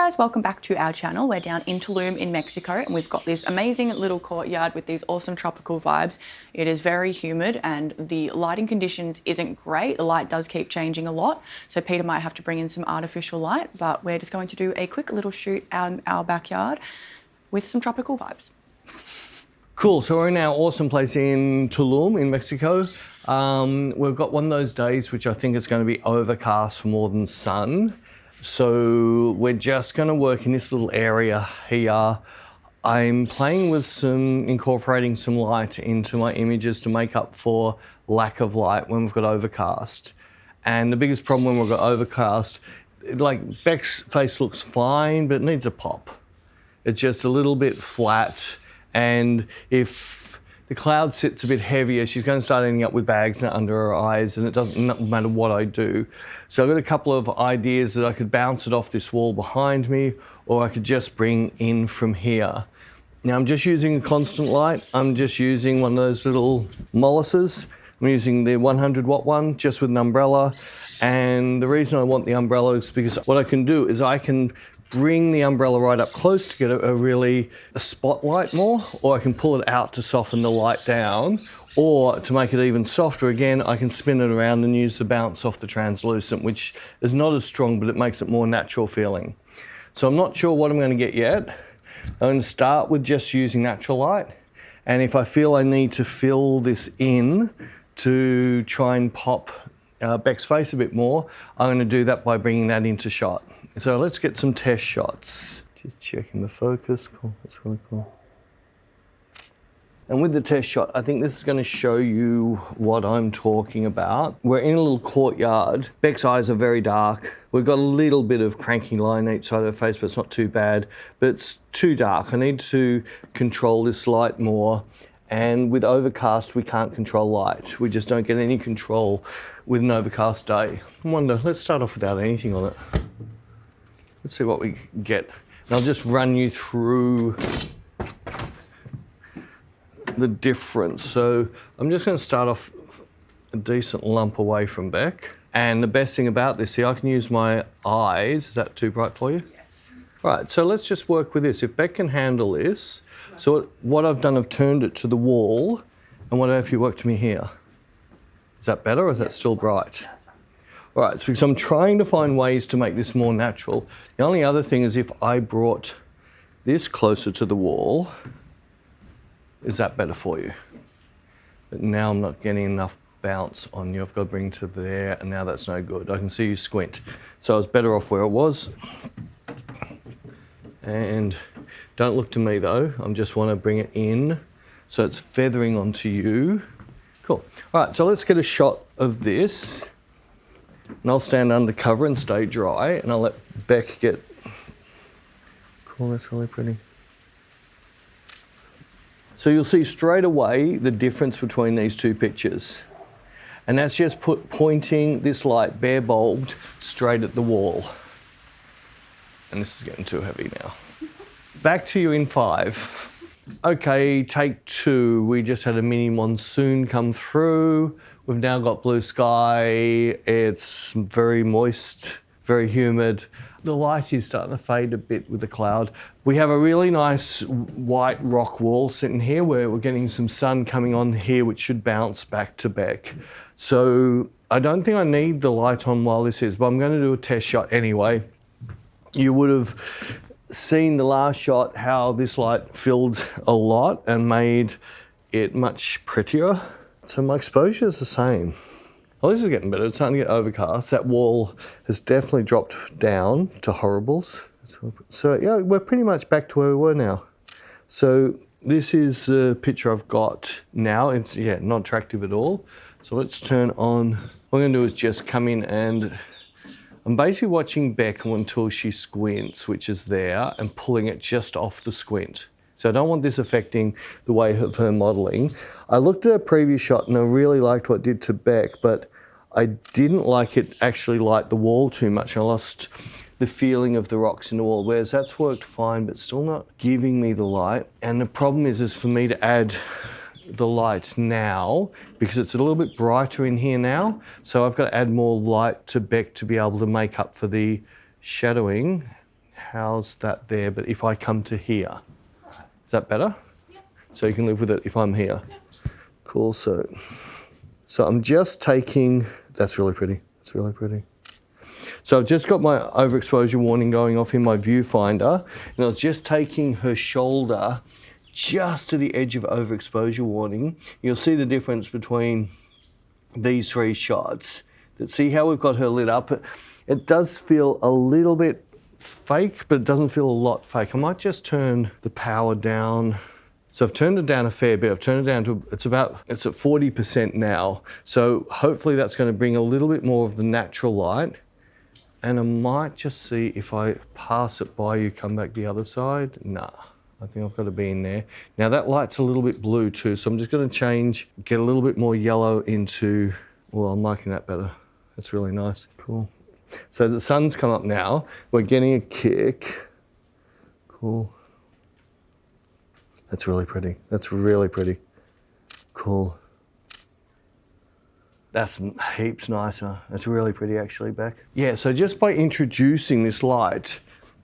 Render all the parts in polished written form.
guys, welcome back to our channel. We're down in Tulum in Mexico and we've got this amazing little courtyard with these awesome tropical vibes. It is very humid and the lighting conditions isn't great. The light does keep changing a lot. So Peter might have to bring in some artificial light, but we're just going to do a quick little shoot out in our backyard with some tropical vibes. Cool, so we're in our awesome place in Tulum in Mexico. We've got one of those days which I think is going to be overcast for more than sun. So we're just going to work in this little area here. I'm playing with incorporating some light into my images to make up for lack of light when we've got overcast. And the biggest problem when we've got overcast, like Beck's face looks fine, but it needs a pop. It's just a little bit flat. And if the cloud sits a bit heavier, she's going to start ending up with bags under her eyes, and it doesn't matter what I do. So I've got a couple of ideas that I could bounce it off this wall behind me, or I could just bring in from here. Now I'm just using a constant light. I'm just using one of those little Molisses. I'm using the 100 watt one, just with an umbrella. And the reason I want the umbrella is because what I can do is I can bring the umbrella right up close to get a spotlight more, or I can pull it out to soften the light down, or to make it even softer again, I can spin it around and use the bounce off the translucent, which is not as strong, but it makes it more natural feeling. So I'm not sure what I'm going to get yet. I'm going to start with just using natural light. And if I feel I need to fill this in to try and pop Beck's face a bit more, I'm going to do that by bringing that into shot. So let's get some test shots. Just checking the focus. Cool, that's really cool. And with the test shot, I think this is going to show you what I'm talking about. We're in a little courtyard. Beck's eyes are very dark. We've got a little bit of cranky line each side of her face, but it's not too bad. But it's too dark. I need to control this light more. And with overcast, we can't control light. We just don't get any control with an overcast day. I wonder, let's start off without anything on it. Let's see what we get. And I'll just run you through the difference. So I'm just going to start off a decent lump away from Beck. And the best thing about this, see, I can use my eyes. Is that too bright for you? Yes. Right, so let's just work with this. If Beck can handle this, so what I've done, I've turned it to the wall. And what if you work to me here? Is that better, or is that still bright? All right, so because I'm trying to find ways to make this more natural. The only other thing is if I brought this closer to the wall, is that better for you? Yes. But now I'm not getting enough bounce on you. I've got to bring to there, and now that's no good. I can see you squint. So I was better off where it was. And don't look to me though. I just want to bring it in so it's feathering onto you. Cool. All right, so let's get a shot of this. And I'll stand under cover and stay dry, and I'll let Beck get... Cool, that's really pretty. So you'll see straight away the difference between these two pictures. And that's just pointing this light bare bulbed straight at the wall. And this is getting too heavy now. Back to you in 5. Okay, take 2. We just had a mini monsoon come through. We've now got blue sky. It's very moist, very humid. The light is starting to fade a bit with the cloud. We have a really nice white rock wall sitting here where we're getting some sun coming on here, which should bounce back to Beck. So I don't think I need the light on while this is, but I'm going to do a test shot anyway. You would have seen the last shot how this light filled a lot and made it much prettier. So my exposure is the same. Well, this is getting better. It's starting to get overcast. That wall has definitely dropped down to horribles. So yeah, we're pretty much back to where we were now. So this is the picture I've got now. It's not attractive at all. So let's turn on. What I'm going to do is just come in, and I'm basically watching Beck until she squints, which is there, and pulling it just off the squint. So I don't want this affecting the way of her modelling. I looked at a previous shot and I really liked what it did to Beck, but I didn't like it actually light the wall too much. I lost the feeling of the rocks in the wall, whereas that's worked fine, but still not giving me the light. And the problem is for me to add the light now, because it's a little bit brighter in here now. So I've got to add more light to Beck to be able to make up for the shadowing. how's that there? But if I come to here, is that better? Yeah. So you can live with it if I'm here. Yeah. Cool. So I'm just taking. That's really pretty. It's really pretty. So I've just got my overexposure warning going off in my viewfinder, and I was just taking her shoulder just to the edge of overexposure warning. You'll see the difference between these 3 shots. See how we've got her lit up? It does feel a little bit fake, but it doesn't feel a lot fake. I might just turn the power down. So I've turned it down a fair bit. I've turned it down to, it's at 40% now. So hopefully that's going to bring a little bit more of the natural light. And I might just see if I pass it by you, come back the other side. Nah, I think I've got to be in there. Now that light's a little bit blue too, so I'm just going to change, get a little bit more yellow into, well, I'm liking that better. That's really nice. Cool. So the sun's come up now. We're getting a kick. Cool. That's really pretty. That's really pretty. Cool. That's heaps nicer. That's really pretty actually, Beck. Yeah, so just by introducing this light,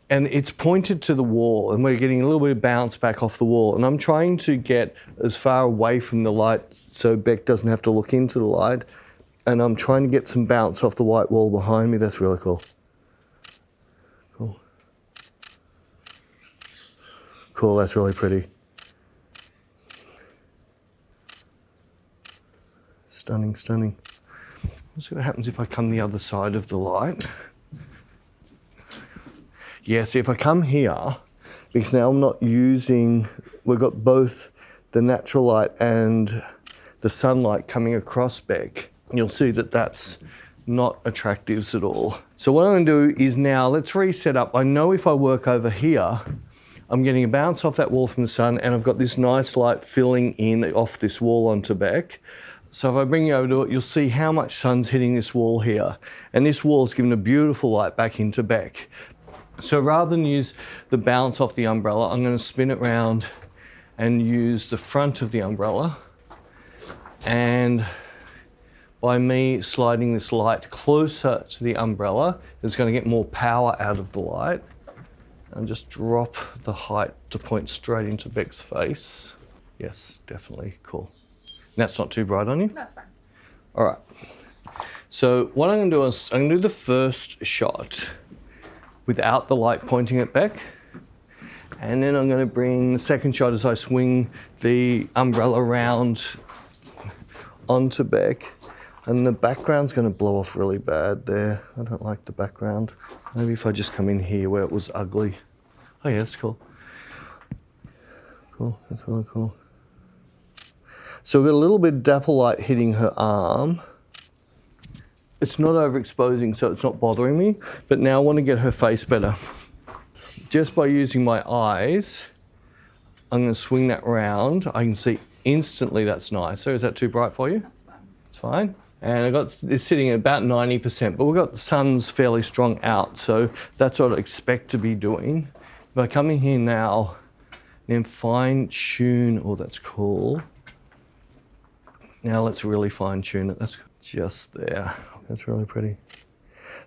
and it's pointed to the wall, and we're getting a little bit of bounce back off the wall, and I'm trying to get as far away from the light so Beck doesn't have to look into the light, and I'm trying to get some bounce off the white wall behind me. That's really cool. Cool. Cool, that's really pretty. Stunning, stunning. Let's see what happens if I come the other side of the light. Yeah, see if I come here, because now I'm not using, we've got both the natural light and the sunlight coming across Beck. You'll see that that's not attractive at all. So what I'm going to do is now, let's reset up. I know if I work over here, I'm getting a bounce off that wall from the sun, and I've got this nice light filling in off this wall onto Beck. So if I bring you over to it, you'll see how much sun's hitting this wall here. And this wall's giving a beautiful light back into Beck. So rather than use the bounce off the umbrella, I'm going to spin it round and use the front of the umbrella. And by me sliding this light closer to the umbrella, it's going to get more power out of the light. And just drop the height to point straight into Beck's face. Yes, definitely, cool. That's not too bright on you? That's fine. All right. So what I'm going to do is I'm going to do the first shot without the light pointing at Beck. And then I'm going to bring the second shot as I swing the umbrella around onto Beck. And the background's going to blow off really bad there. I don't like the background. Maybe if I just come in here where it was ugly. Oh yeah, that's cool. Cool, that's really cool. So we've got a little bit of dapple light hitting her arm. It's not overexposing, so it's not bothering me, but now I want to get her face better. Just by using my eyes, I'm going to swing that round. I can see instantly that's nicer. Is that too bright for you? That's fine. It's fine. And I got this sitting at about 90%, but we've got the sun's fairly strong out, so that's what I expect to be doing. If I come in here now, then fine tune, oh, that's cool. Now let's really fine tune it. That's just there. That's really pretty.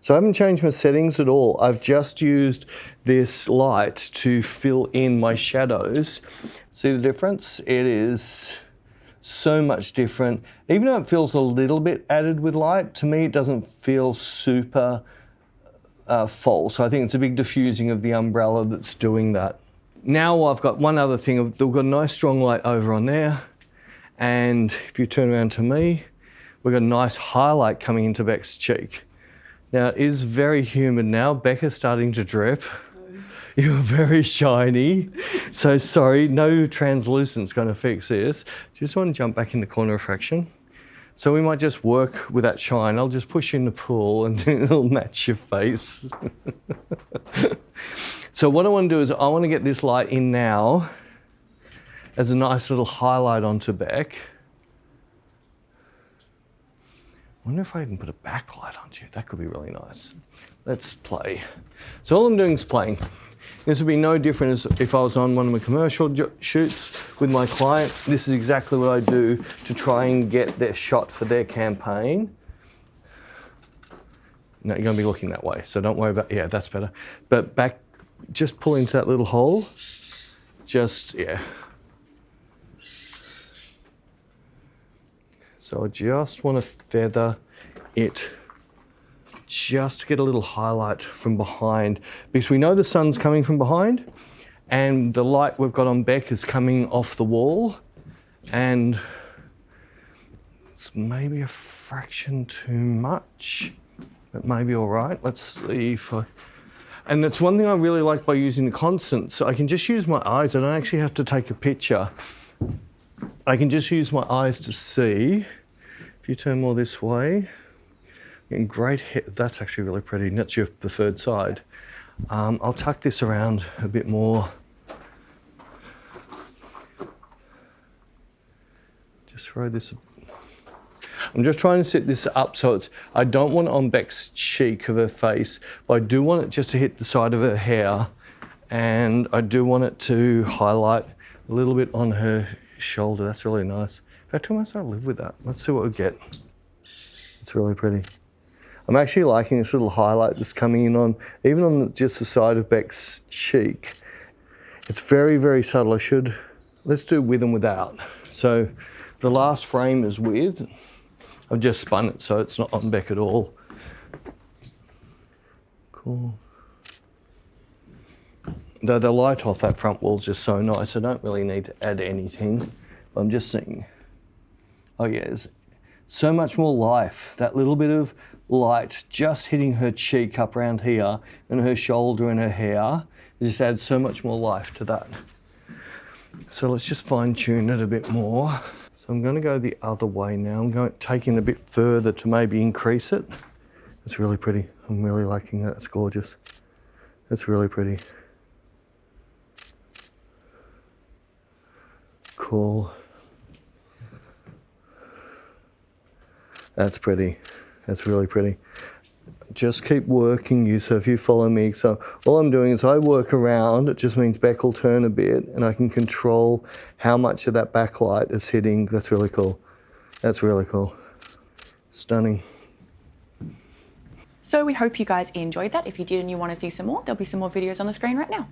So I haven't changed my settings at all. I've just used this light to fill in my shadows. See the difference? It is so much different. Even though it feels a little bit added with light, to me it doesn't feel super false. I think it's a big diffusing of the umbrella that's doing that. Now I've got one other thing. We've got a nice strong light over on there. And if you turn around to me, we've got a nice highlight coming into Beck's cheek. Now it is very humid now. Becca's starting to drip. You're very shiny. So sorry, no translucent's going to fix this. Just want to jump back in the corner of fraction. So we might just work with that shine. I'll just push you in the pool and it'll match your face. So what I want to do is I want to get this light in now as a nice little highlight onto Beck. I wonder if I can put a backlight onto you. That could be really nice. Let's play. So all I'm doing is playing. This would be no different as if I was on one of my commercial shoots with my client. This is exactly what I do to try and get their shot for their campaign. No, you're going to be looking that way, so don't worry about, yeah, that's better. But back just pull into that little hole. Just, yeah. So I just want to feather it just to get a little highlight from behind, because we know the sun's coming from behind and the light we've got on Beck is coming off the wall, and it's maybe a fraction too much, but maybe all right. Let's see if I... And that's one thing I really like by using the constant. So I can just use my eyes. I don't actually have to take a picture. I can just use my eyes to see. If you turn more this way, getting great hit. That's actually really pretty. That's your preferred side. I'll tuck this around a bit more. Just throw this. I'm just trying to set this up so it's, I don't want it on Beck's cheek of her face, but I do want it just to hit the side of her hair, and I do want it to highlight a little bit on her shoulder. That's really nice. In fact, I might start to live with that. Let's see what we get. It's really pretty. I'm actually liking this little highlight that's coming in on, even on just the side of Beck's cheek. It's very, very subtle. Let's do with and without. So the last frame is with. I've just spun it so it's not on Beck at all. Cool. The light off that front wall is just so nice. I don't really need to add anything. I'm just seeing, oh yeah, there's so much more life. That little bit of light just hitting her cheek up around here and her shoulder and her hair, it just adds so much more life to that. So let's just fine tune it a bit more. So I'm going to go the other way now. I'm taking it a bit further to maybe increase it. It's really pretty. I'm really liking that. It's gorgeous. It's really pretty. Cool. That's pretty. That's really pretty. Just keep working you. So if you follow me, so all I'm doing is I work around. It just means Beck will turn a bit and I can control how much of that backlight is hitting. That's really cool. That's really cool. Stunning. So we hope you guys enjoyed that. If you did and you want to see some more, there'll be some more videos on the screen right now.